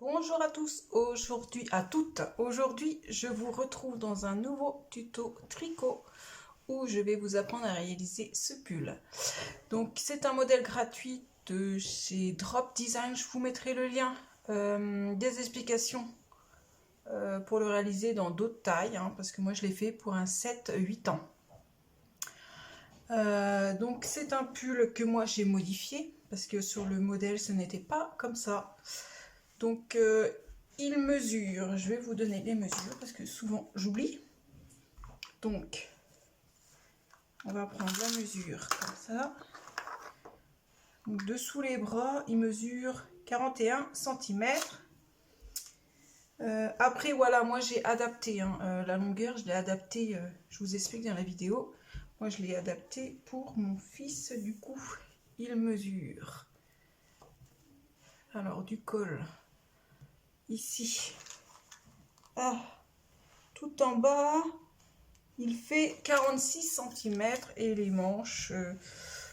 Bonjour à tous, aujourd'hui je vous retrouve dans un nouveau tuto tricot où je vais vous apprendre à réaliser ce pull. Donc c'est un modèle gratuit de chez Drop Design, je vous mettrai le lien des explications pour le réaliser dans d'autres tailles, parce que moi je l'ai fait pour un 7-8 ans. Donc c'est un pull que moi j'ai modifié parce que sur le modèle ce n'était pas comme ça. Donc il mesure, je vais vous donner les mesures parce que souvent j'oublie. Donc on va prendre la mesure comme ça. Donc dessous les bras, il mesure 41 cm. Après voilà, moi j'ai adapté la longueur, je l'ai adapté, je vous explique dans la vidéo. Moi je l'ai adapté pour mon fils, du coup il mesure. Alors du col, ici, tout en bas, il fait 46 cm et les manches,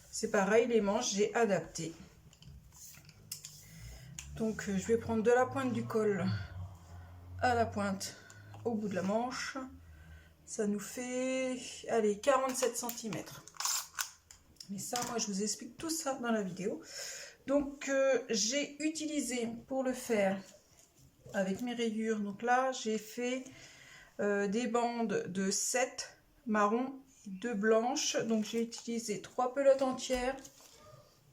c'est pareil, les manches j'ai adapté. Donc je vais prendre de la pointe du col à la pointe au bout de la manche. Ça nous fait, allez, 47 cm. Mais ça, moi, je vous explique tout ça dans la vidéo. Donc j'ai utilisé pour le faire avec mes rayures. Donc là, j'ai fait des bandes de 7 marron, 2 blanches. Donc j'ai utilisé 3 pelotes entières.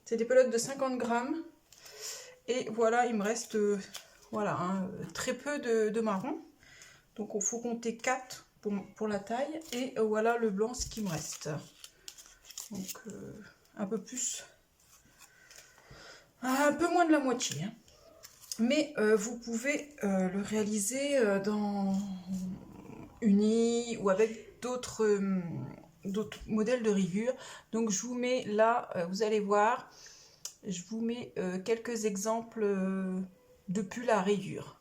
C'est des pelotes de 50 grammes. Et voilà, il me reste voilà, très peu de marron. Donc il faut compter 4 pour la taille. Et voilà le blanc, ce qui me reste. Donc un peu plus, un peu moins de la moitié. Mais vous pouvez le réaliser dans uni ou avec d'autres modèles de rayures. Donc je vous mets là, vous allez voir, je vous mets quelques exemples de pulls à rayures.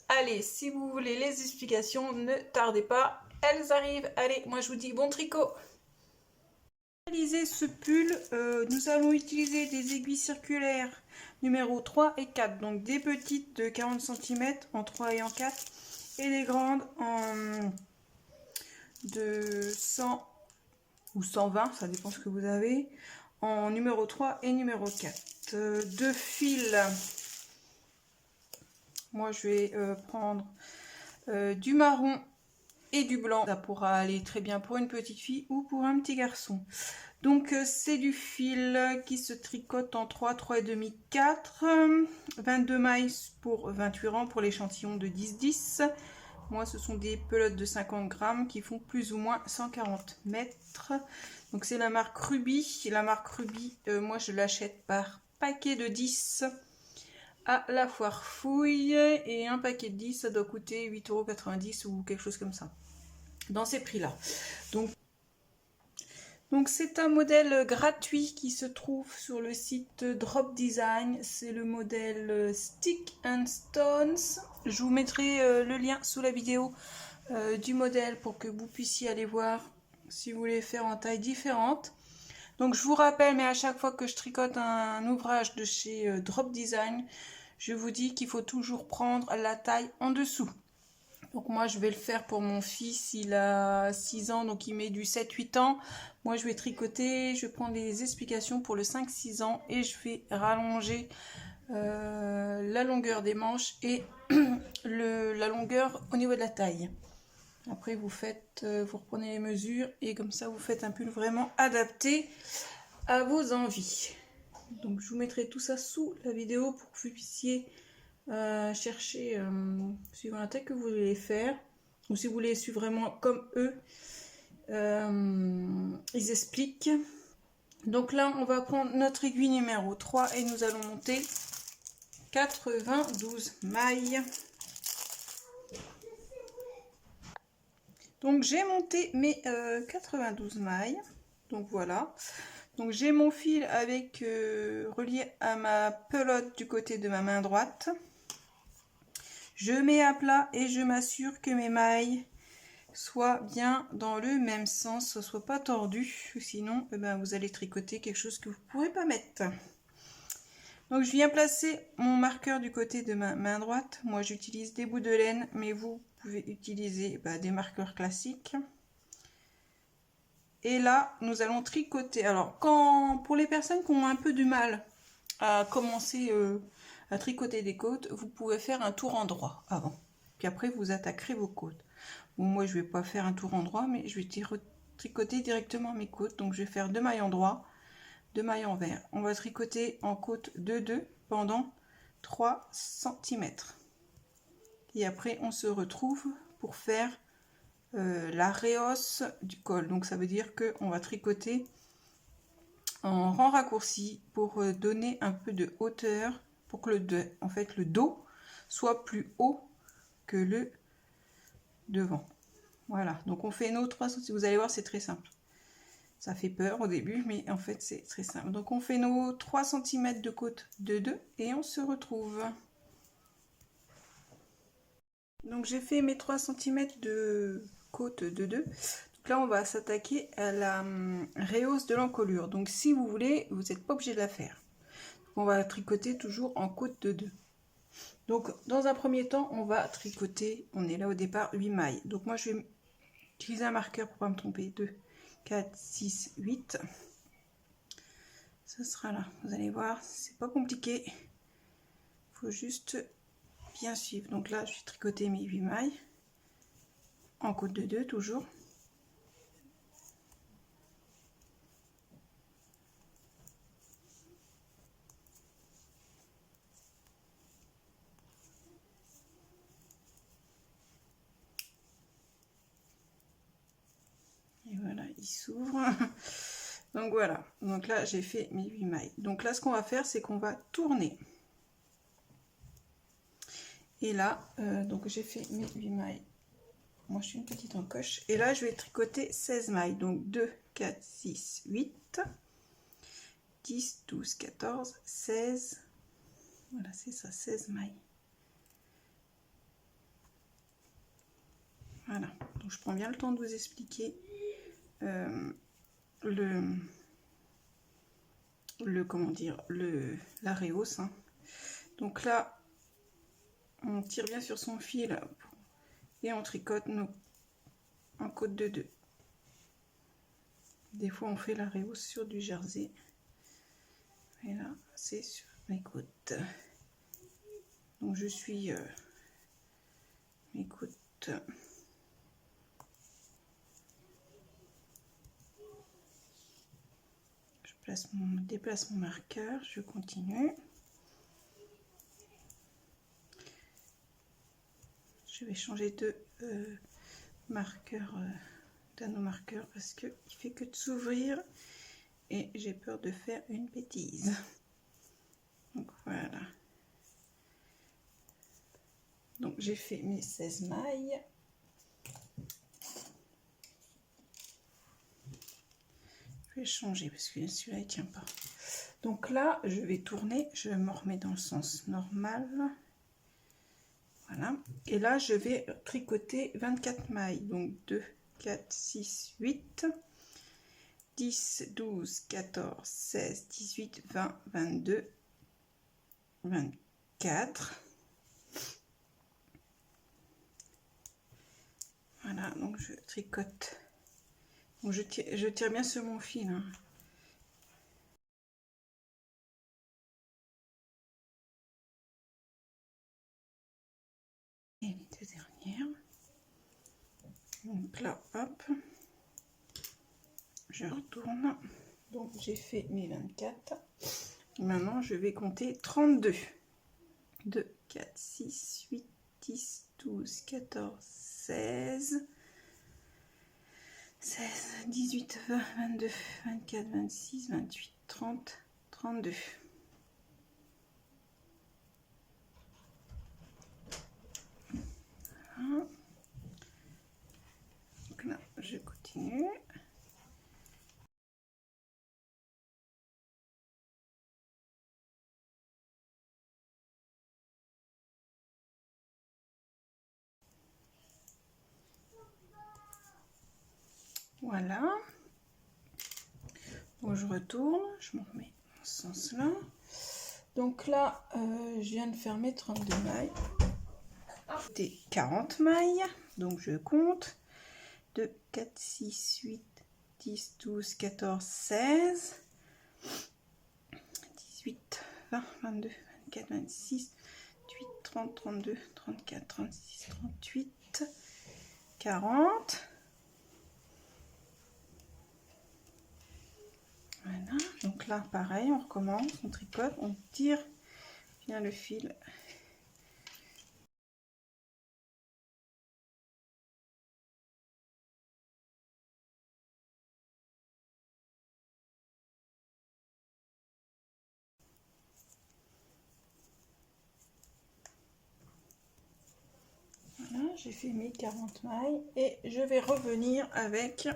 Allez, si vous voulez les explications, ne tardez pas, elles arrivent. Allez, moi je vous dis bon tricot. Pour réaliser ce pull, nous allons utiliser des aiguilles circulaires numéro 3 et 4. Donc des petites de 40 cm en 3 et en 4. Et des grandes de 100 ou 120, ça dépend ce que vous avez, en numéro 3 et numéro 4. Deux fils. Moi je vais prendre du marron et du blanc. Ça pourra aller très bien pour une petite fille ou pour un petit garçon. Donc c'est du fil qui se tricote en 3, 3,5, 4, 22 mailles pour 28 rangs pour l'échantillon de 10-10. Moi ce sont des pelotes de 50 grammes qui font plus ou moins 140 mètres. Donc c'est la marque Ruby. La marque Ruby, moi je l'achète par paquet de 10 à la foire fouille. Et un paquet de 10 ça doit coûter 8,90 € ou quelque chose comme ça. Dans ces prix là. Donc c'est un modèle gratuit qui se trouve sur le site Drop Design. C'est le modèle Stick and Stones. Je vous mettrai le lien sous la vidéo du modèle pour que vous puissiez aller voir si vous voulez faire en taille différente. Donc je vous rappelle, mais à chaque fois que je tricote un ouvrage de chez Drop Design, je vous dis qu'il faut toujours prendre la taille en dessous. Donc moi je vais le faire pour mon fils, il a 6 ans, donc il met du 7-8 ans. Moi je vais tricoter, je vais prendre les explications pour le 5-6 ans et je vais rallonger la longueur des manches et la longueur au niveau de la taille. Après vous faites, vous reprenez les mesures et comme ça vous faites un pull vraiment adapté à vos envies. Donc je vous mettrai tout ça sous la vidéo pour que vous puissiez chercher suivant la taille que vous voulez faire, ou si vous voulez suivre vraiment comme eux, ils expliquent. Donc là on va prendre notre aiguille numéro 3 et nous allons monter 92 mailles. Donc j'ai monté mes 92 mailles, donc voilà. Donc j'ai mon fil avec relié à ma pelote du côté de ma main droite. Je mets à plat et je m'assure que mes mailles soit bien dans le même sens, soit pas tordu, sinon eh ben, vous allez tricoter quelque chose que vous ne pourrez pas mettre. Donc je viens placer mon marqueur du côté de ma main droite. Moi j'utilise des bouts de laine, mais vous pouvez utiliser des marqueurs classiques. Et là, nous allons tricoter. Alors, pour les personnes qui ont un peu du mal à commencer à tricoter des côtes, vous pouvez faire un tour en droit avant. Puis après, vous attaquerez vos côtes. Bon, moi, je vais pas faire un tour en droit, mais je vais tricoter directement mes côtes. Donc, je vais faire 2 mailles en droit, 2 mailles envers. On va tricoter en côte de 2 pendant 3 cm. Et après, on se retrouve pour faire la rehausse du col. Donc ça veut dire qu'on va tricoter en rang raccourci pour donner un peu de hauteur pour que le dos soit plus haut que le devant. Voilà, donc on fait nos 3 cm. Vous allez voir, c'est très simple. Ça fait peur au début, mais en fait c'est très simple. Donc on fait nos 3 cm de côte de 2 et on se retrouve. Donc j'ai fait mes 3 cm de côte de 2. Donc là on va s'attaquer à la rehausse de l'encolure. Donc si vous voulez, vous n'êtes pas obligé de la faire. Donc, on va tricoter toujours en côte de 2. Donc dans un premier temps, on va tricoter, on est là au départ, 8 mailles. Donc moi je vais utiliser un marqueur pour pas me tromper. 2, 4, 6, 8. Ça sera là. Vous allez voir, c'est pas compliqué. Il faut juste bien suivre. Donc là, je vais tricoter mes 8 mailles en côte de 2 toujours. Et voilà, il s'ouvre. Donc voilà, donc là j'ai fait mes 8 mailles. Donc là ce qu'on va faire, c'est qu'on va tourner. Et là, donc j'ai fait mes 8 mailles. Moi je suis une petite encoche. Et là je vais tricoter 16 mailles. Donc 2, 4, 6, 8, 10, 12, 14, 16. Voilà, c'est ça, 16 mailles. Voilà, donc je prends bien le temps de vous expliquer comment dire, la rehausse. Hein. Donc là, on tire bien sur son fil et on tricote en côte de 2. Des fois, on fait la rehausse sur du jersey. Et là, c'est sur mes côtes. Donc, je suis mes côtes. Je déplace mon marqueur. Je continue. Je vais changer de marqueur, d'anneau-marqueur parce qu'il fait que de s'ouvrir et j'ai peur de faire une bêtise. Donc voilà. Donc j'ai fait mes 16 mailles. Je vais changer parce que celui-là il tient pas. Donc là je vais tourner, je me remets dans le sens normal. Voilà. Et là je vais tricoter 24 mailles. Donc 2, 4, 6, 8, 10, 12, 14, 16, 18, 20, 22, 24. Voilà, donc je tricote. Donc je tire bien sur mon fil. Hein. Et les deux dernières. Donc là, hop. Je retourne. Donc j'ai fait mes 24. Maintenant, je vais compter 32. 2, 4, 6, 8, 10, 12, 14, 16. 16, 18, 20, 22, 24, 26, 28, 30, 32. Voilà. Donc là, je continue. Voilà. Donc je retourne, je m'en remets dans ce sens là. Donc là je viens de faire mes 32 mailles. C'était 40 mailles, donc je compte 2, 4, 6, 8, 10, 12, 14, 16, 18, 20, 22, 24, 26, 28, 30, 32, 34, 36, 38, 40. Voilà, donc là pareil, on recommence, on tricote, on tire bien le fil. Voilà, j'ai fait mes 40 mailles et je vais revenir avec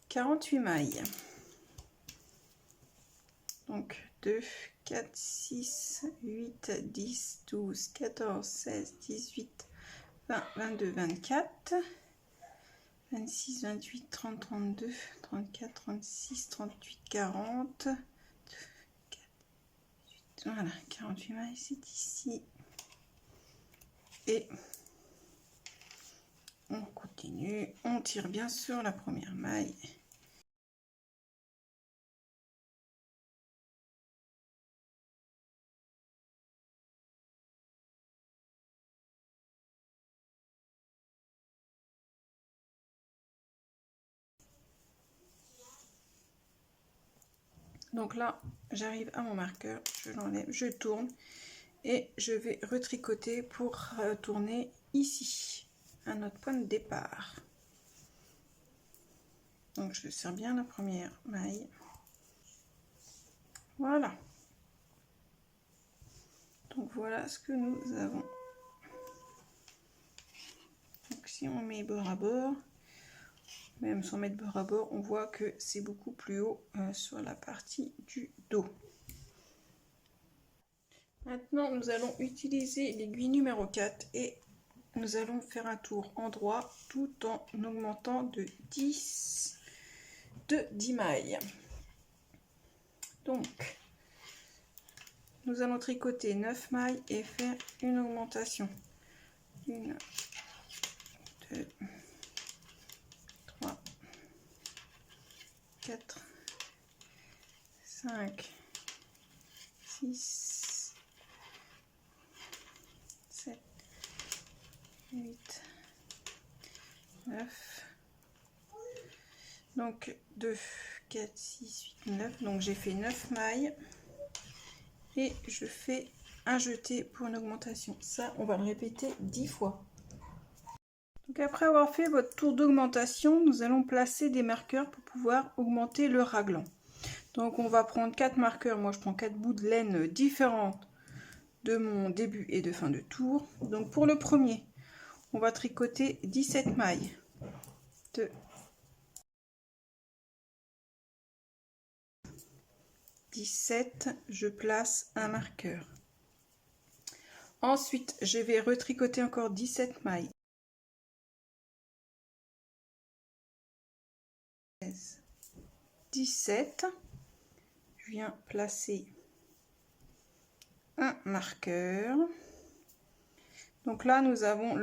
48 mailles. Donc 2, 4, 6, 8, 10, 12, 14, 16, 18, 20, 22, 24, 26, 28, 30, 32, 34, 36, 38, 40. 2, 4, 8, voilà, 48 mailles, c'est ici. Et on continue, on tire bien sur la première maille. Donc là, j'arrive à mon marqueur, je l'enlève, je tourne et je vais retricoter pour tourner ici, à notre point de départ. Donc je serre bien la première maille. Voilà. Donc voilà ce que nous avons. Donc si on met bord à bord, même sans mettre bord à bord, on voit que c'est beaucoup plus haut sur la partie du dos. Maintenant, nous allons utiliser l'aiguille numéro 4 et nous allons faire un tour en droit tout en augmentant de 10 mailles. Donc, nous allons tricoter 9 mailles et faire une augmentation. 1, 2, 3, 4, 5, 6, 7, 8, 9. Donc 2, 4, 6, 8, 9. Donc j'ai fait 9 mailles. Et je fais un jeté pour une augmentation. Ça, on va le répéter 10 fois. Donc après avoir fait votre tour d'augmentation, nous allons placer des marqueurs pour pouvoir augmenter le raglan. Donc on va prendre 4 marqueurs. Moi, je prends 4 bouts de laine différents de mon début et de fin de tour. Donc pour le premier, on va tricoter 17 mailles. 2, 17, je place un marqueur. Ensuite, je vais retricoter encore 17 mailles. 17, je viens placer un marqueur. Donc là, nous avons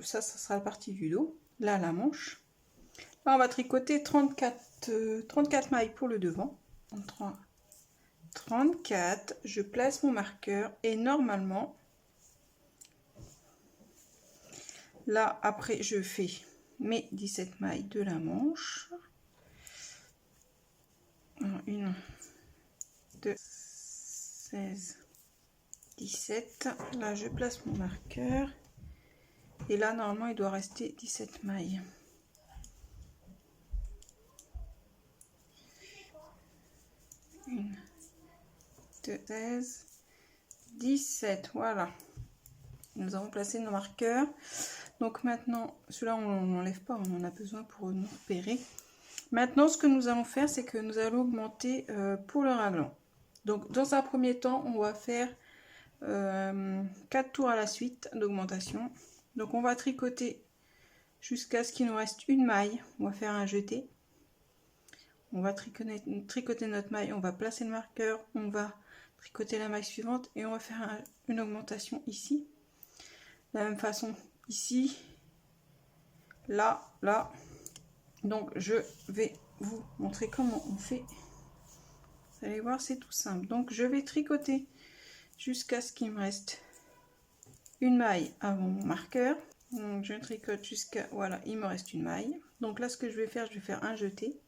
ça sera la partie du dos. Là, la manche. Là, on va tricoter 34 mailles pour le devant. 3, 34, je place mon marqueur et normalement, là, après, je fais mes 17 mailles de la manche. 1, 2, 16, 17. Là, je place mon marqueur. Et là, normalement, il doit rester 17 mailles. 1, 2, 16, 17. Voilà. Nous avons placé nos marqueurs. Donc maintenant, ceux-là, on n'enlève pas, on en a besoin pour nous repérer. Maintenant, ce que nous allons faire, c'est que nous allons augmenter pour le raglan. Donc, dans un premier temps, on va faire 4 tours à la suite d'augmentation. Donc, on va tricoter jusqu'à ce qu'il nous reste une maille. On va faire un jeté. On va tricoter notre maille, on va placer le marqueur, on va tricoter la maille suivante et on va faire une augmentation ici. De la même façon ici, là, là. Donc je vais vous montrer comment on fait. Vous allez voir, c'est tout simple. Donc je vais tricoter jusqu'à ce qu'il me reste une maille avant mon marqueur. Donc je tricote jusqu'à, voilà, il me reste une maille. Donc là, ce que je vais faire un jeté.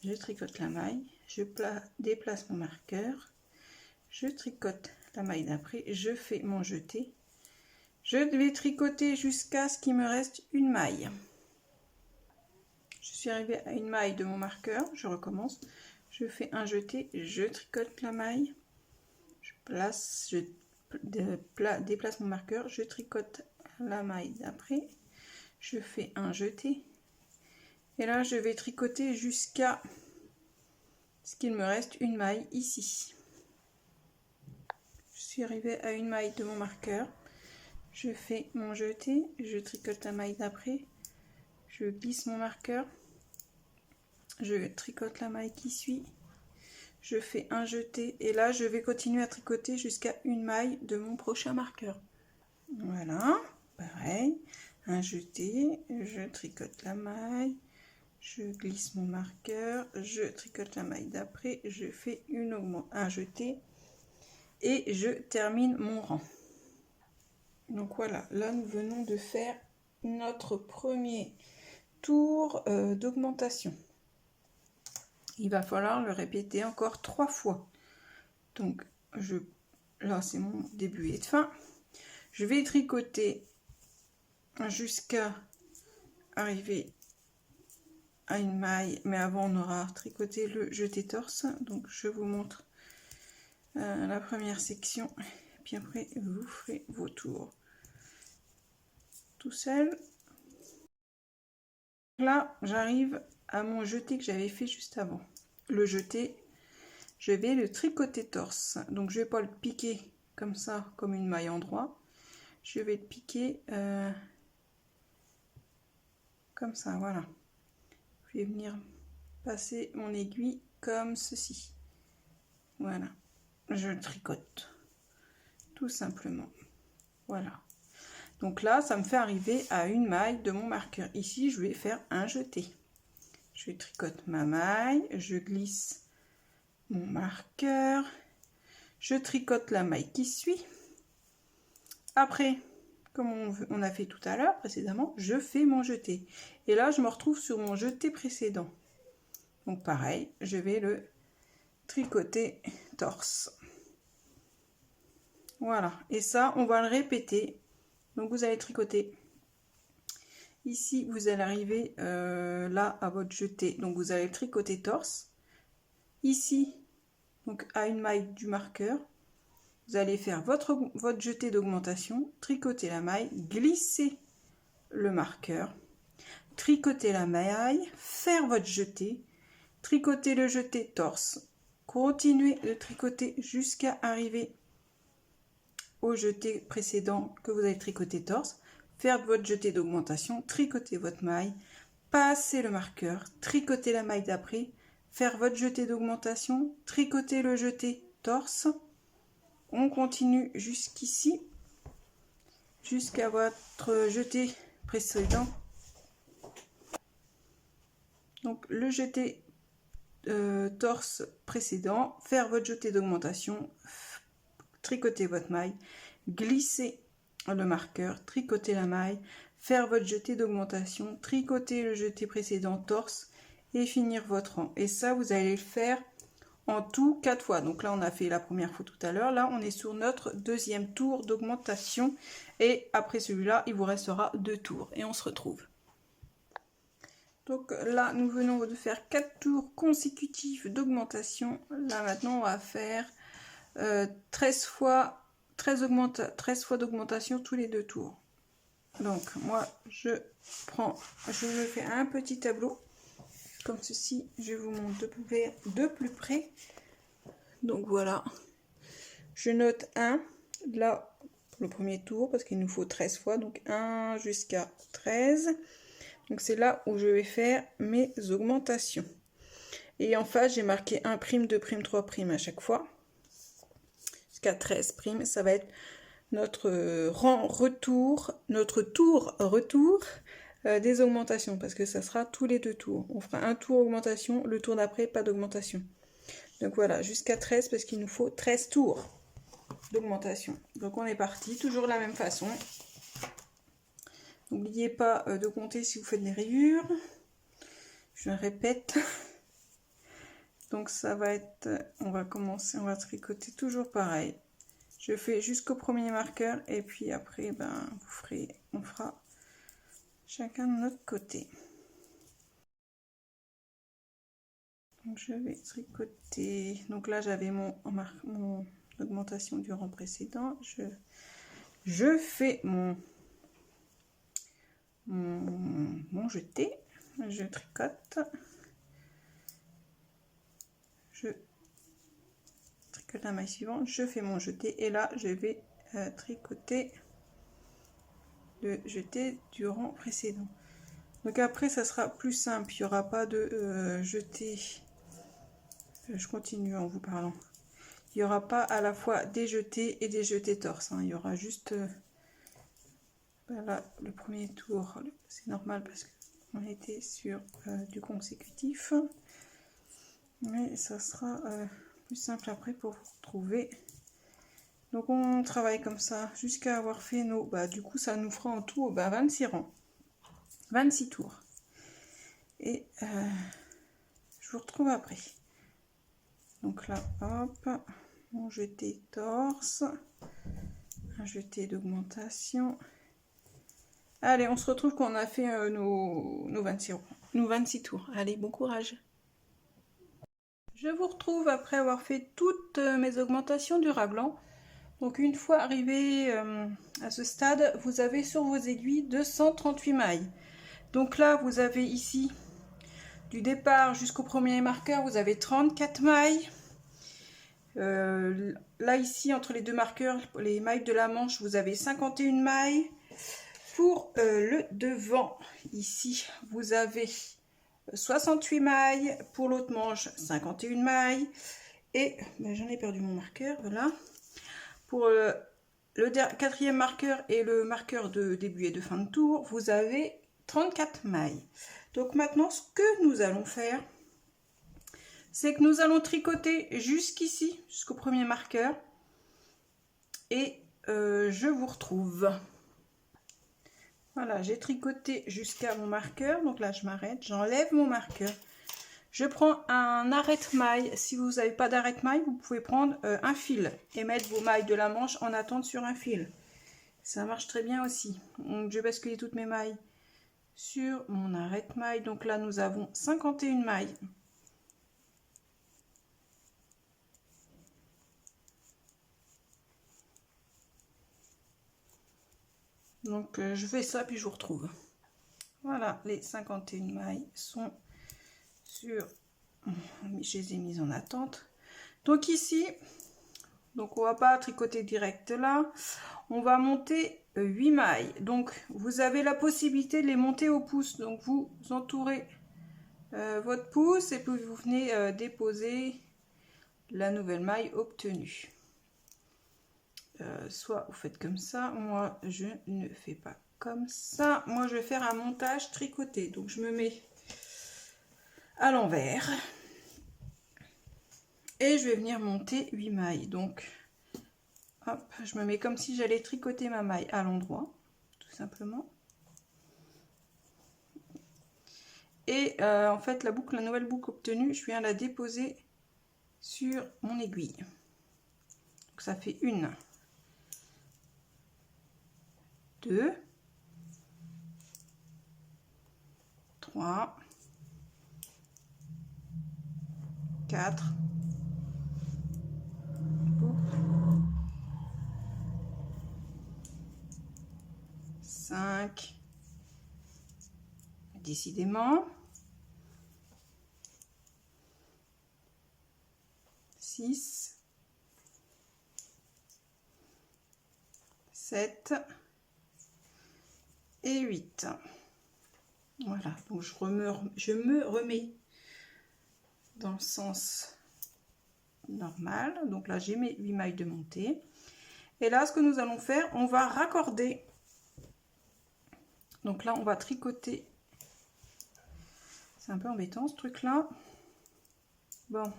Je tricote la maille, je déplace mon marqueur, je tricote la maille d'après, je fais mon jeté. Je vais tricoter jusqu'à ce qu'il me reste une maille. Je suis arrivée à une maille de mon marqueur, je recommence. Je fais un jeté, je tricote la maille, je déplace mon marqueur, je tricote la maille d'après, je fais un jeté. Et là, je vais tricoter jusqu'à ce qu'il me reste une maille ici. Je suis arrivée à une maille de mon marqueur. Je fais mon jeté, je tricote la maille d'après, je glisse mon marqueur, je tricote la maille qui suit, je fais un jeté et là je vais continuer à tricoter jusqu'à une maille de mon prochain marqueur. Voilà, pareil, un jeté, je tricote la maille, je glisse mon marqueur, je tricote la maille d'après, je fais un jeté et je termine mon rang. Donc voilà, là nous venons de faire notre premier tour d'augmentation. Il va falloir le répéter encore 3 fois. Donc là c'est mon début et de fin. Je vais tricoter jusqu'à arriver à une maille, mais avant on aura tricoté le jeté torse. Donc je vous montre la première section, et puis après vous ferez vos tours tout seul. Là j'arrive à mon jeté que j'avais fait juste avant. Le jeté, je vais le tricoter torse, donc je vais pas le piquer comme ça, comme une maille en droit. Je vais le piquer comme ça, voilà. Je vais venir passer mon aiguille comme ceci. Voilà, je le tricote tout simplement. Voilà. Donc là, ça me fait arriver à une maille de mon marqueur. Ici, je vais faire un jeté. Je tricote ma maille, je glisse mon marqueur, je tricote la maille qui suit. Après, comme on a fait tout à l'heure précédemment, je fais mon jeté. Et là, je me retrouve sur mon jeté précédent. Donc pareil, je vais le tricoter torse. Voilà, et ça, on va le répéter. Donc vous allez tricoter. Ici, vous allez arriver là à votre jeté. Donc vous allez tricoter torse. Ici, donc à une maille du marqueur, vous allez faire votre jeté d'augmentation, tricoter la maille, glisser le marqueur, tricoter la maille, faire votre jeté, tricoter le jeté torse, continuer de tricoter jusqu'à arriver au jeté précédent que vous avez tricoté torse, faire votre jeté d'augmentation, tricoter votre maille, passer le marqueur, tricoter la maille d'après, faire votre jeté d'augmentation, tricoter le jeté torse. On continue jusqu'ici, jusqu'à votre jeté précédent. Donc le jeté torse précédent, faire votre jeté d'augmentation, tricoter votre maille, glisser le marqueur, tricoter la maille, faire votre jeté d'augmentation, tricoter le jeté précédent torse et finir votre rang. Et ça, vous allez le faire en tout 4 fois. Donc là, on a fait la première fois tout à l'heure. Là, on est sur notre deuxième tour d'augmentation. Et après celui-là, il vous restera 2 tours. Et on se retrouve. Donc là, nous venons de faire 4 tours consécutifs d'augmentation. Là, maintenant, on va faire 13 fois d'augmentation tous les 2 tours. Donc moi je me fais un petit tableau comme ceci, je vous montre de plus près. Donc voilà, je note 1 là le premier tour, parce qu'il nous faut 13 fois, donc 1 jusqu'à 13. Donc c'est là où je vais faire mes augmentations. Et en face, j'ai marqué 1', 2', 3' à chaque fois. Jusqu'à 13', ça va être notre rang retour, notre tour retour des augmentations, parce que ça sera tous les 2 tours. On fera un tour augmentation, le tour d'après, pas d'augmentation. Donc voilà, jusqu'à 13, parce qu'il nous faut 13 tours d'augmentation. Donc on est parti, toujours de la même façon. N'oubliez pas de compter si vous faites des rayures. Je répète. Donc ça va être, on va commencer, on va tricoter toujours pareil. Je fais jusqu'au premier marqueur et puis après, ben, on fera chacun de notre côté. Donc je vais tricoter. Donc là j'avais mon augmentation du rang précédent. Je fais mon jeté. Je tricote. Je tricote la maille suivante. Je fais mon jeté et là je vais tricoter le jeté du rang précédent. Donc après ça sera plus simple, il n'y aura pas de jeté. Je continue en vous parlant. Il n'y aura pas à la fois des jetés et des jetés torse, hein. Il y aura juste là le premier tour, c'est normal parce qu'on était sur du consécutif, mais ça sera plus simple après pour vous retrouver. Donc on travaille comme ça jusqu'à avoir fait nos, du coup ça nous fera en tout 26 rangs, 26 tours. Et je vous retrouve après. Donc là, hop, mon jeté torse, un jeté d'augmentation. Allez, on se retrouve quand on a fait nos 26 tours. Allez, bon courage. Je vous retrouve après avoir fait toutes mes augmentations du raglan. Donc une fois arrivé à ce stade, vous avez sur vos aiguilles 238 mailles. Donc là, vous avez ici, du départ jusqu'au premier marqueur, vous avez 34 mailles. Là, ici, entre les deux marqueurs, les mailles de la manche, vous avez 51 mailles. Pour le devant, ici, vous avez 68 mailles. Pour l'autre manche, 51 mailles. Et j'en ai perdu mon marqueur, voilà. Pour le quatrième marqueur et le marqueur de début et de fin de tour, vous avez 34 mailles. Donc maintenant, ce que nous allons faire, c'est que nous allons tricoter jusqu'ici, jusqu'au premier marqueur. Et je vous retrouve. Voilà, j'ai tricoté jusqu'à mon marqueur. Donc là, je m'arrête, j'enlève mon marqueur. Je prends un arrête-maille. Si vous n'avez pas d'arrête-maille, vous pouvez prendre un fil et mettre vos mailles de la manche en attente sur un fil. Ça marche très bien aussi. Donc, je vais basculer toutes mes mailles sur mon arrête-maille. Donc là, nous avons 51 mailles. Donc, je fais ça, puis je vous retrouve. Voilà, les 51 mailles sont sur... Je les ai mises en attente. Donc ici, donc on va pas tricoter direct là. On va monter 8 mailles. Donc, vous avez la possibilité de les monter au pouce. Donc, vous entourez votre pouce et puis vous venez déposer la nouvelle maille obtenue. Soit vous faites comme ça. Moi, je ne fais pas comme ça. Moi, je vais faire un montage tricoté. Donc, je me mets à l'envers. Et je vais venir monter 8 mailles. Donc, hop, je me mets comme si j'allais tricoter ma maille à l'endroit, tout simplement. Et en fait, la nouvelle boucle obtenue, je viens la déposer sur mon aiguille. Donc, ça fait 1, 2, 3, 4, 5, décidément, 6, 7 et 8. Voilà, donc je me remets dans le sens normal. Donc là, j'ai mes 8 mailles de montée. Et là, ce que nous allons faire, on va raccorder. Donc là, on va tricoter. C'est un peu embêtant ce truc-là. Bon.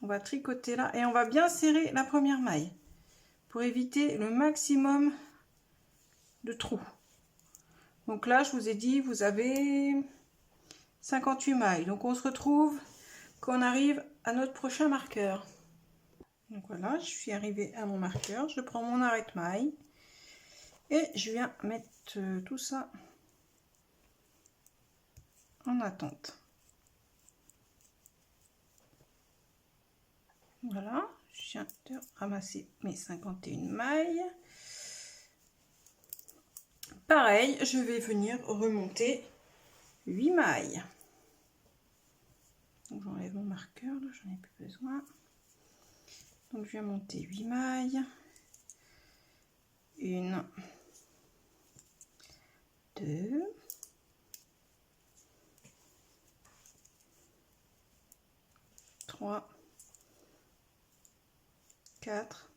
On va tricoter là et on va bien serrer la première maille pour éviter le maximum de trous. Donc là, je vous ai dit, vous avez 58 mailles. Donc on se retrouve quand on arrive à notre prochain marqueur. Donc voilà, je suis arrivée à mon marqueur. Je prends mon arrête-maille et je viens mettre tout ça en attente. Voilà, je viens de ramasser mes 51 mailles. Pareil, je vais venir remonter 8 mailles. Donc j'enlève mon marqueur, là j'en ai plus besoin. Donc je viens monter 8 mailles. 1, 2, 3, 4,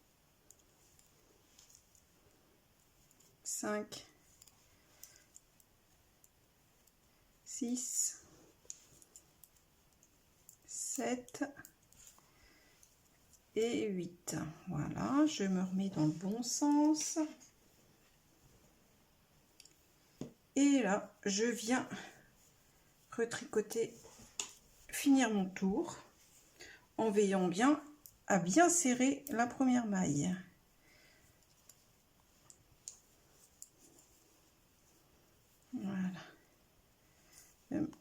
5, 6, 7 et 8. Voilà, je me remets dans le bon sens. Et là, je viens retricoter, finir mon tour en veillant bien à bien serrer la première maille. Voilà.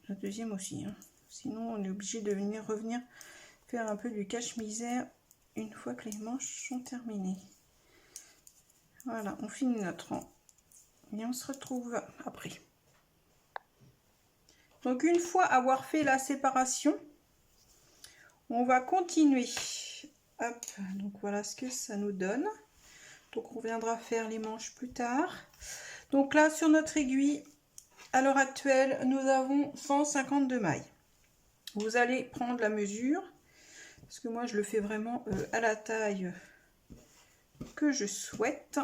La deuxième aussi, hein. Sinon on est obligé de revenir faire un peu du cache-misère une fois que les manches sont terminées. Voilà, on finit notre rang et on se retrouve après. Donc une fois avoir fait la séparation, on va continuer. Hop, donc voilà ce que ça nous donne. Donc on viendra faire les manches plus tard. Donc là sur notre aiguille, à l'heure actuelle, nous avons 152 mailles. Vous allez prendre la mesure, parce que moi je le fais vraiment à la taille que je souhaite.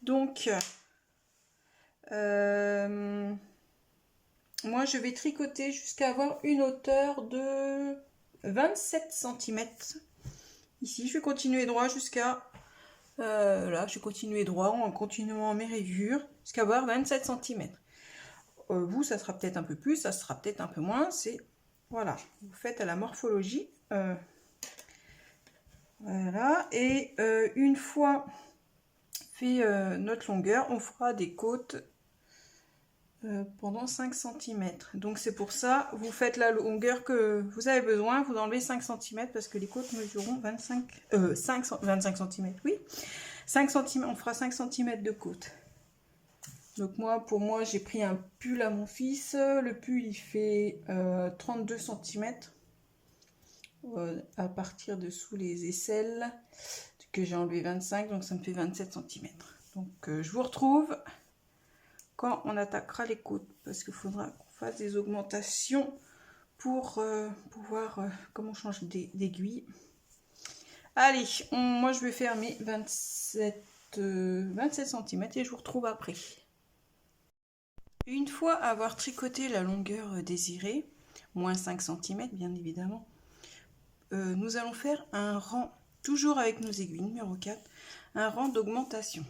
Donc, moi je vais tricoter jusqu'à avoir une hauteur de 27 cm. Ici, je vais continuer droit jusqu'à... là, je vais continuer droit en continuant mes rayures jusqu'à avoir 27 cm. Vous, ça sera peut-être un peu plus, ça sera peut-être un peu moins. C'est voilà, vous faites à la morphologie. Voilà, et une fois fait notre longueur, on fera des côtes pendant 5 cm. Donc c'est pour ça, vous faites la longueur que vous avez besoin, vous enlevez 5 cm parce que les côtes mesureront 25 cm, oui. 5 cm, on fera 5 cm de côte. Donc moi, pour moi, j'ai pris un pull à mon fils. Le pull, il fait 32 cm à partir de sous les aisselles, que j'ai enlevé 25, donc ça me fait 27 cm. Donc je vous retrouve quand on attaquera les côtes, parce qu'il faudra qu'on fasse des augmentations pour voir comment on change d'aiguille. Allez, moi je vais faire mes 27 cm et je vous retrouve après. Une fois avoir tricoté la longueur désirée, moins 5 cm bien évidemment, nous allons faire un rang, toujours avec nos aiguilles numéro 4, un rang d'augmentation.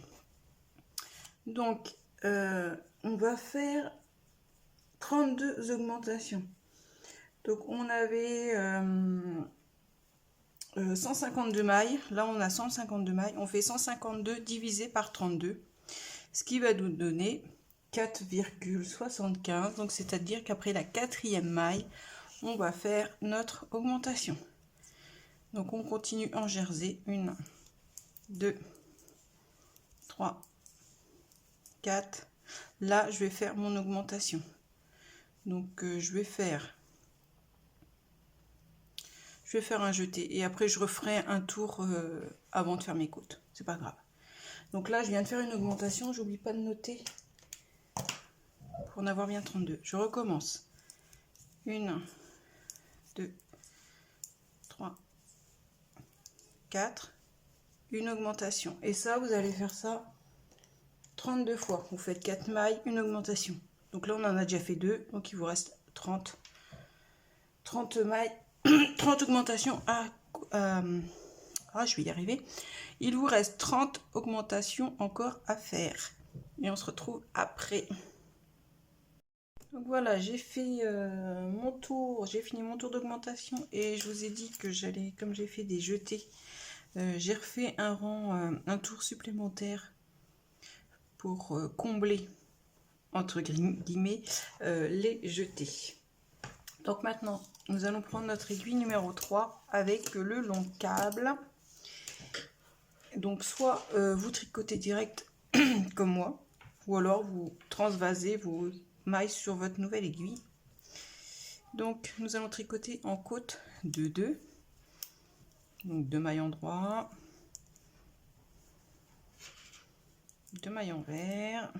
Donc on va faire 32 augmentations. Donc on avait 152 mailles, là on a 152 mailles, on fait 152 divisé par 32, ce qui va nous donner 4,75. Donc c'est à dire qu'après la quatrième maille, on va faire notre augmentation. Donc on continue en jersey, 1, 2, 3, 4. Là je vais faire mon augmentation. Donc je vais faire un jeté et après je referai un tour avant de faire mes côtes, c'est pas grave. Donc là, je viens de faire une augmentation, j'oublie pas de noter pour en avoir bien 32. Je recommence. 1, 2, 3, 4, une augmentation. Et ça, vous allez faire ça 32 fois. Vous faites 4 mailles, une augmentation. Donc là, on en a déjà fait 2, donc il vous reste 30 mailles, 30 augmentations je vais y arriver. Il vous reste 30 augmentations encore à faire. Et on se retrouve après. Donc voilà, j'ai fait mon tour, j'ai fini mon tour d'augmentation et je vous ai dit que j'allais, comme j'ai fait des jetés, j'ai refait un rang, un tour supplémentaire pour combler, entre guillemets, les jetés. Donc maintenant, nous allons prendre notre aiguille numéro 3 avec le long câble. Donc soit vous tricotez direct comme moi, ou alors vous transvasez vos mailles sur votre nouvelle aiguille. Donc nous allons tricoter en côte de 2. Donc 2 mailles endroits, 2 mailles envers.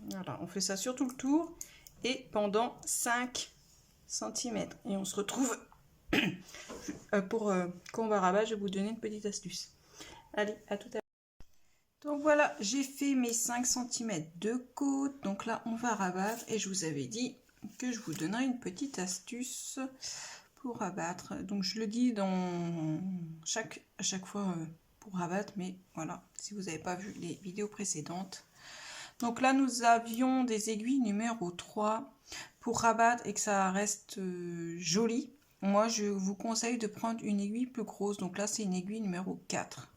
Voilà, on fait ça sur tout le tour et pendant 5 cm. Et on se retrouve pour quand on va rabattre, je vais vous donner une petite astuce. Allez, à tout à l'heure. Donc voilà, j'ai fait mes 5 cm de côte. Donc là, on va rabattre et je vous avais dit que je vous donnerai une petite astuce pour rabattre. Donc je le dis à chaque fois pour rabattre, mais voilà, si vous n'avez pas vu les vidéos précédentes. Donc là, nous avions des aiguilles numéro 3 pour rabattre et que ça reste joli. Moi, je vous conseille de prendre une aiguille plus grosse. Donc là, c'est une aiguille numéro 4.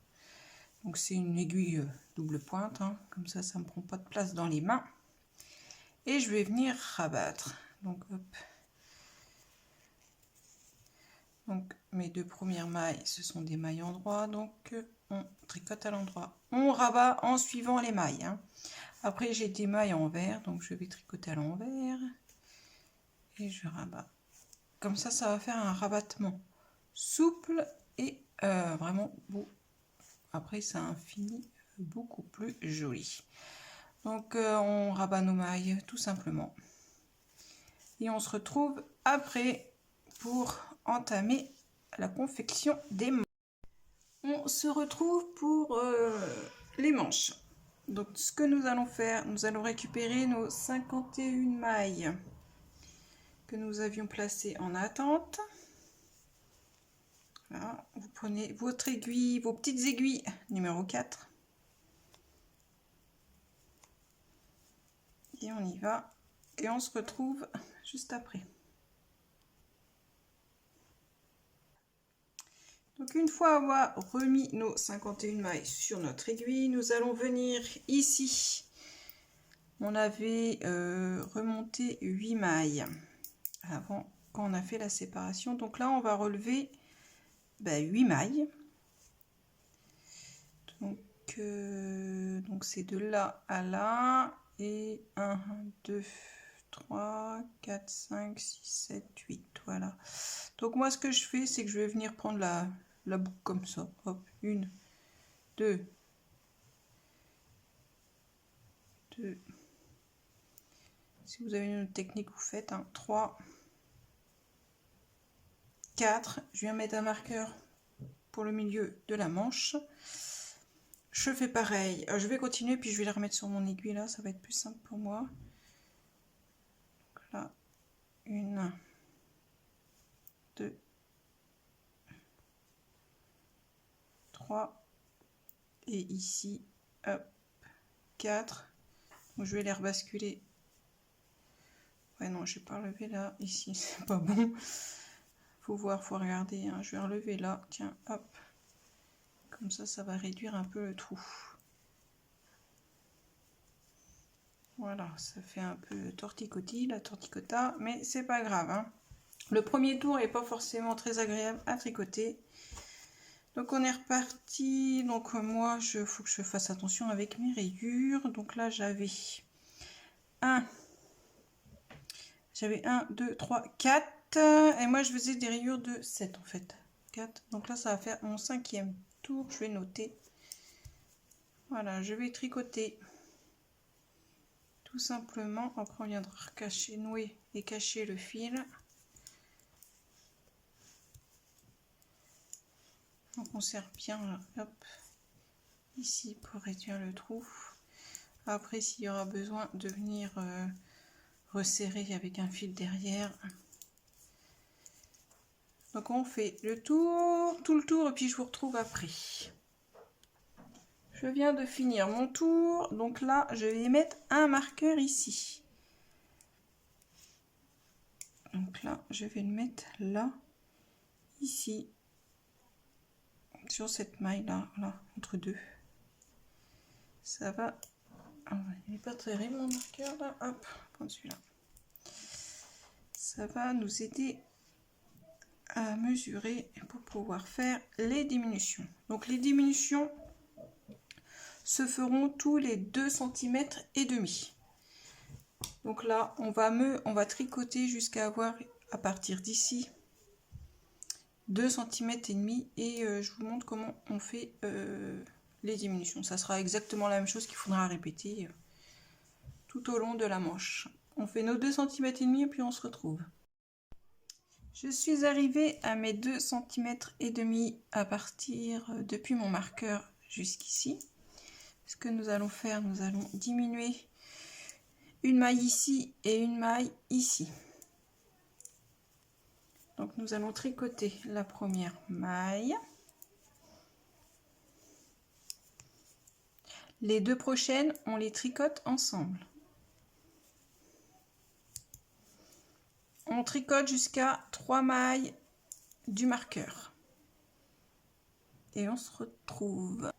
Donc c'est une aiguille double pointe, hein. Comme ça ne me prend pas de place dans les mains. Et je vais venir rabattre. Donc hop. Donc mes 2 premières mailles, ce sont des mailles endroits. Donc on tricote à l'endroit. On rabat en suivant les mailles, hein. Après j'ai des mailles en envers, donc je vais tricoter à l'envers. Et je rabats. Comme ça, ça va faire un rabattement souple et vraiment beau. Après, ça a un fini beaucoup plus joli. Donc, on rabat nos mailles tout simplement. Et on se retrouve après pour entamer la confection des manches. On se retrouve pour les manches. Donc, ce que nous allons faire, nous allons récupérer nos 51 mailles que nous avions placées en attente. Voilà, vous prenez votre aiguille, vos petites aiguilles numéro 4. Et on y va. Et on se retrouve juste après. Donc une fois avoir remis nos 51 mailles sur notre aiguille, nous allons venir ici. On avait remonté 8 mailles avant quand on a fait la séparation. Donc là, on va relever 8 mailles. Donc c'est de là à là. Et 1, 2, 3, 4, 5, 6, 7, 8. Voilà. Donc moi, ce que je fais, c'est que je vais venir prendre la boucle comme ça. Hop, 1, 2, 2. Si vous avez une autre technique, vous faites 3, 4. Je viens mettre un marqueur pour le milieu de la manche. Je fais pareil. Je vais continuer, puis je vais la remettre sur mon aiguille là. Ça va être plus simple pour moi. Donc là, 1, 2, 3. Et ici, hop, 4. Donc je vais les rebasculer. Ouais, non, je vais pas relever là. Ici, c'est pas bon. Faut voir, faut regarder, hein. Je vais relever là. Tiens, hop. Comme ça va réduire un peu le trou. Voilà, ça fait un peu torticotis, la torticota, mais c'est pas grave, hein. Le premier tour n'est pas forcément très agréable à tricoter. Donc on est reparti. Donc moi, faut que je fasse attention avec mes rayures. Donc là, j'avais 1, 2, 3, 4. Et moi, je faisais des rayures de 7 en fait. 4. Donc là, ça va faire mon 5e tour. Je vais noter. Voilà, je vais tricoter tout simplement. Après, on viendra recacher, nouer et cacher le fil. Donc on serre bien là, hop, ici pour réduire le trou. Après, s'il y aura besoin de venir resserrer avec un fil derrière. Donc on fait le tour, tout le tour, et puis je vous retrouve après. Je viens de finir mon tour, donc là je vais mettre un marqueur ici. Donc là je vais le mettre là, ici, sur cette maille là, entre deux. Ça va. Ah, il n'est pas très mon marqueur là, hop, prendre celui-là. Ça va nous aider à mesurer pour pouvoir faire les diminutions. Donc les diminutions se feront tous les 2 cm et demi. Donc là on va tricoter jusqu'à avoir à partir d'ici 2 cm et demi, et je vous montre comment on fait les diminutions. Ça sera exactement la même chose qu'il faudra répéter tout au long de la manche. On fait nos 2 cm et demi et puis on se retrouve. Je suis arrivée à mes 2 cm et demi à partir depuis mon marqueur jusqu'ici. Ce que nous allons faire, nous allons diminuer une maille ici et une maille ici. Donc nous allons tricoter la première maille. Les 2 prochaines, on les tricote ensemble. On tricote jusqu'à 3 mailles du marqueur. Et on se retrouve.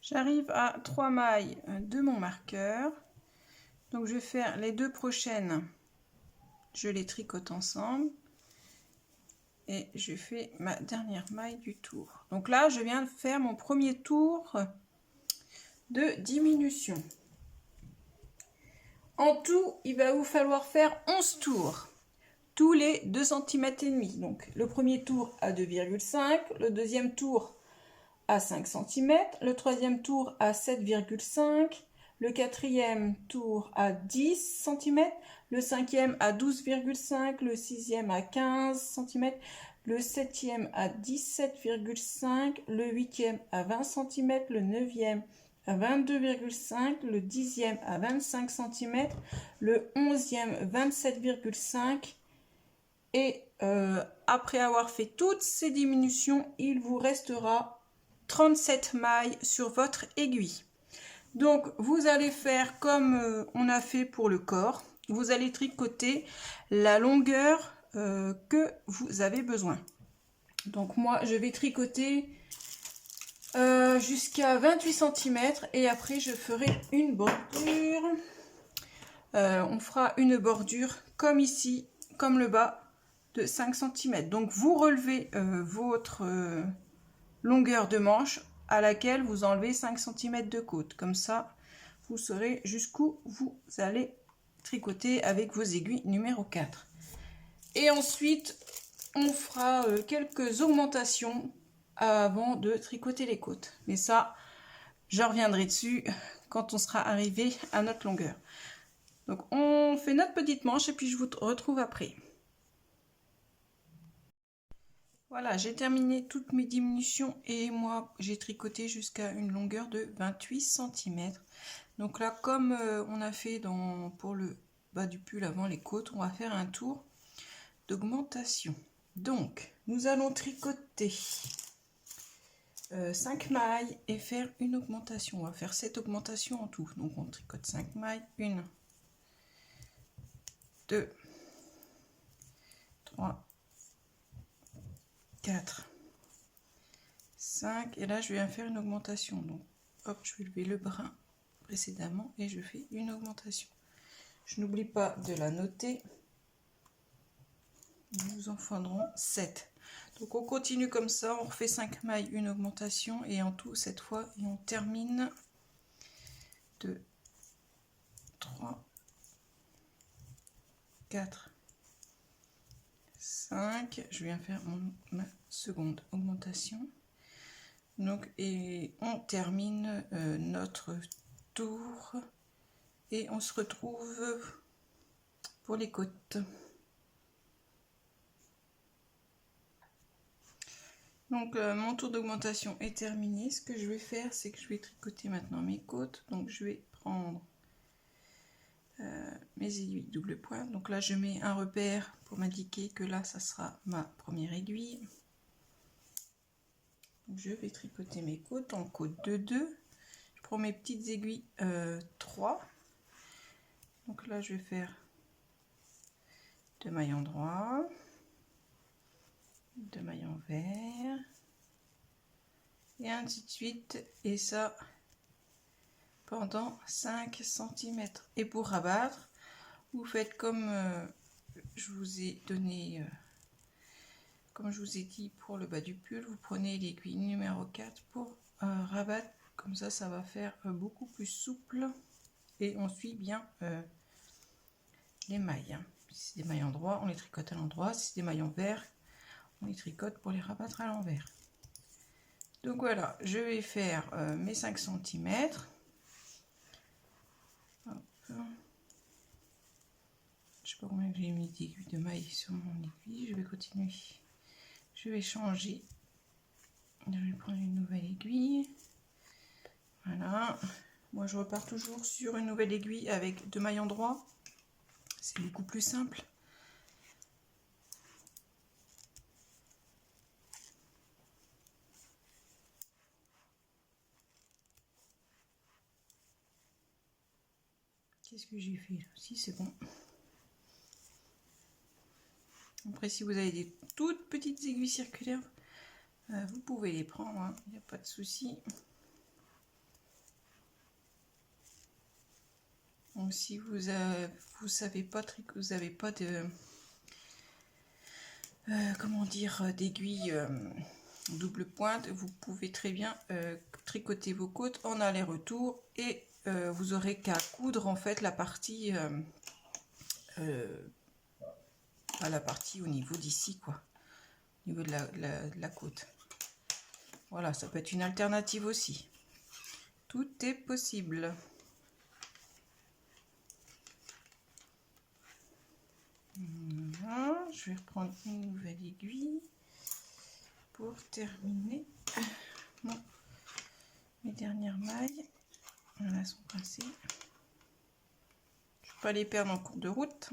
J'arrive à 3 mailles de mon marqueur. Donc je vais faire les 2 prochaines, je les tricote ensemble. Et je fais ma dernière maille du tour. Donc là, je viens de faire mon premier tour de diminution. En tout, il va vous falloir faire 11 tours, tous les 2 cm et demi. Donc le premier tour à 2,5, le deuxième tour à 5 cm, le troisième tour à 7,5, le quatrième tour à 10 cm, le cinquième à 12,5, le sixième à 15 cm, le septième à 17,5, le huitième à 20 cm, le neuvième à 22,5, le dixième à 25 cm, le onzième 27,5, et après avoir fait toutes ces diminutions, il vous restera 37 mailles sur votre aiguille. Donc vous allez faire comme on a fait pour le corps, vous allez tricoter la longueur que vous avez besoin. Donc moi je vais tricoter jusqu'à 28 cm, et après je ferai une bordure. On fera une bordure comme ici, comme le bas, de 5 cm. Donc vous relevez votre longueur de manche à laquelle vous enlevez 5 cm de côte. Comme ça, vous saurez jusqu'où vous allez tricoter avec vos aiguilles numéro 4. Et ensuite, on fera quelques augmentations avant de tricoter les côtes. Mais ça, je reviendrai dessus quand on sera arrivé à notre longueur. Donc on fait notre petite manche et puis je vous retrouve après. Voilà, j'ai terminé toutes mes diminutions et moi j'ai tricoté jusqu'à une longueur de 28 cm. Donc là, comme on a fait pour le bas du pull avant les côtes, on va faire un tour d'augmentation. Donc nous allons tricoter 5 mailles et faire une augmentation. On va faire 7 augmentations en tout. Donc on tricote 5 mailles, 1, 2, 3, 4, 5, et là je viens faire une augmentation. Donc hop, je vais lever le brin précédemment et je fais une augmentation. Je n'oublie pas de la noter. Nous en fendrons 7. Donc on continue comme ça, on refait 5 mailles, une augmentation, et en tout cette fois, et on termine 2, 3, 4, 5. Je viens faire ma seconde augmentation. Donc, et on termine notre tour et on se retrouve pour les côtes. Donc mon tour d'augmentation est terminé. Ce que je vais faire, c'est que je vais tricoter maintenant mes côtes. Donc je vais prendre mes aiguilles double pointe. Donc là je mets un repère pour m'indiquer que là ça sera ma première aiguille. Donc, je vais tricoter mes côtes en côte de 2. Je prends mes petites aiguilles 3. Donc là je vais faire 2 mailles en droit, 2 mailles envers et ainsi de suite, et ça pendant 5 cm. Et pour rabattre, vous faites comme je vous ai donné, comme je vous ai dit pour le bas du pull, vous prenez l'aiguille numéro 4 pour rabattre, comme ça ça va faire beaucoup plus souple et on suit bien les mailles. Si c'est des mailles en droit, on les tricote à l'endroit. Si c'est des mailles envers, on les tricote pour les rabattre à l'envers. Donc voilà, je vais faire mes 5 cm. Hop. Je sais pas combien j'ai mis d'aiguilles de mailles sur mon aiguille. Je vais continuer. Je vais changer. Je vais prendre une nouvelle aiguille. Voilà. Moi, je repars toujours sur une nouvelle aiguille avec 2 mailles en droit. C'est beaucoup plus simple. Qu'est-ce que j'ai fait là aussi? C'est bon. Après, si vous avez des toutes petites aiguilles circulaires, vous pouvez les prendre, hein. Il n'y a pas de souci. Donc, si vous savez pas, vous n'avez pas de comment dire, d'aiguille double pointe, vous pouvez très bien tricoter vos côtes en aller-retour et vous aurez qu'à coudre en fait la partie la partie au niveau d'ici, quoi, au niveau de la côte. Voilà, ça peut être une alternative aussi. Tout est possible. Voilà, je vais reprendre une nouvelle aiguille pour terminer. Bon, mes dernières mailles, voilà, sont passées. Je ne vais pas les perdre en cours de route.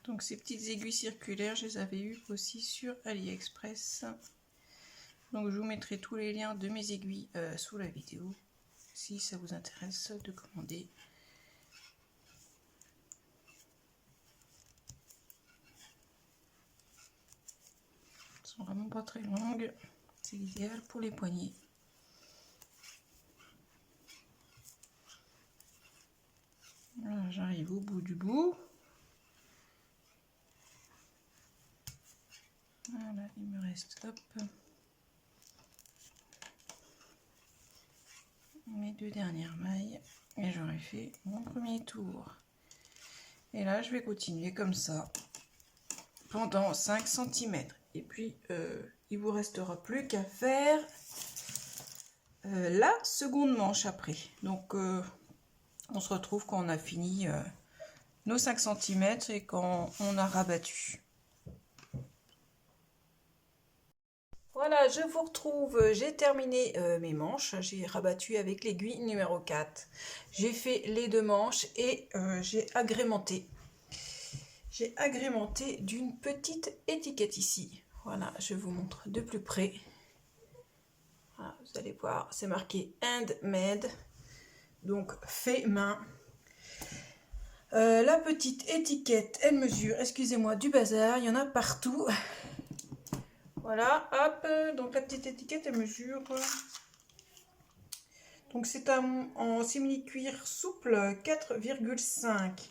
Donc ces petites aiguilles circulaires, je les avais eues aussi sur AliExpress. Donc je vous mettrai tous les liens de mes aiguilles sous la vidéo, si ça vous intéresse de commander. Elles sont vraiment pas très longues, c'est l'idéal pour les poignets. Voilà, j'arrive au bout du bout. Voilà, il me reste, hop, mes 2 dernières mailles et j'aurai fait mon premier tour. Et là, je vais continuer comme ça pendant 5 cm. Et puis, il vous restera plus qu'à faire la seconde manche après. Donc, on se retrouve quand on a fini nos 5 cm et quand on a rabattu. Voilà, je vous retrouve, j'ai terminé mes manches, j'ai rabattu avec l'aiguille numéro 4. J'ai fait les 2 manches et j'ai agrémenté. J'ai agrémenté d'une petite étiquette ici. Voilà, je vous montre de plus près. Voilà, vous allez voir, c'est marqué handmade, donc fait main. La petite étiquette, elle mesure, excusez-moi du bazar, il y en a partout. Voilà, hop, donc la petite étiquette, elle mesure. Donc c'est en simili-cuir souple 4,5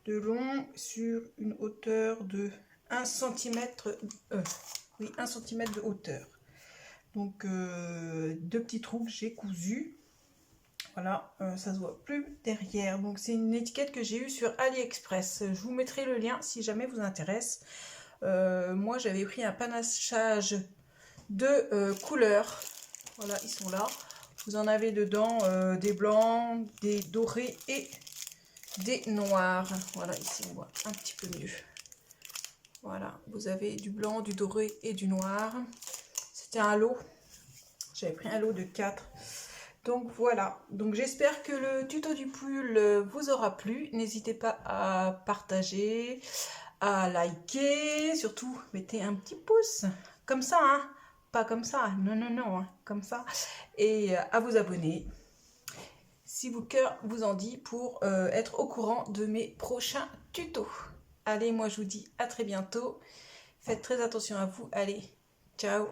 de long sur une hauteur de 1 cm, oui, 1 cm de hauteur. Donc 2 petits trous que j'ai cousus. Voilà, ça se voit plus derrière. Donc c'est une étiquette que j'ai eue sur AliExpress. Je vous mettrai le lien si jamais vous intéresse. Moi j'avais pris un panachage de couleurs. Voilà, ils sont là. Vous en avez dedans des blancs, des dorés et des noirs. Voilà, ici on voit un petit peu mieux. Voilà, vous avez du blanc, du doré et du noir. C'était un lot. J'avais pris un lot de 4. Donc voilà. Donc j'espère que le tuto du pull vous aura plu. N'hésitez pas à partager, à liker. Surtout, mettez un petit pouce. Comme ça, hein. Pas comme ça. Non, non, non. Hein. Comme ça. Et à vous abonner. Si vos cœurs vous en dit pour être au courant de mes prochains tutos. Allez, moi je vous dis à très bientôt. Faites très attention à vous. Allez, ciao.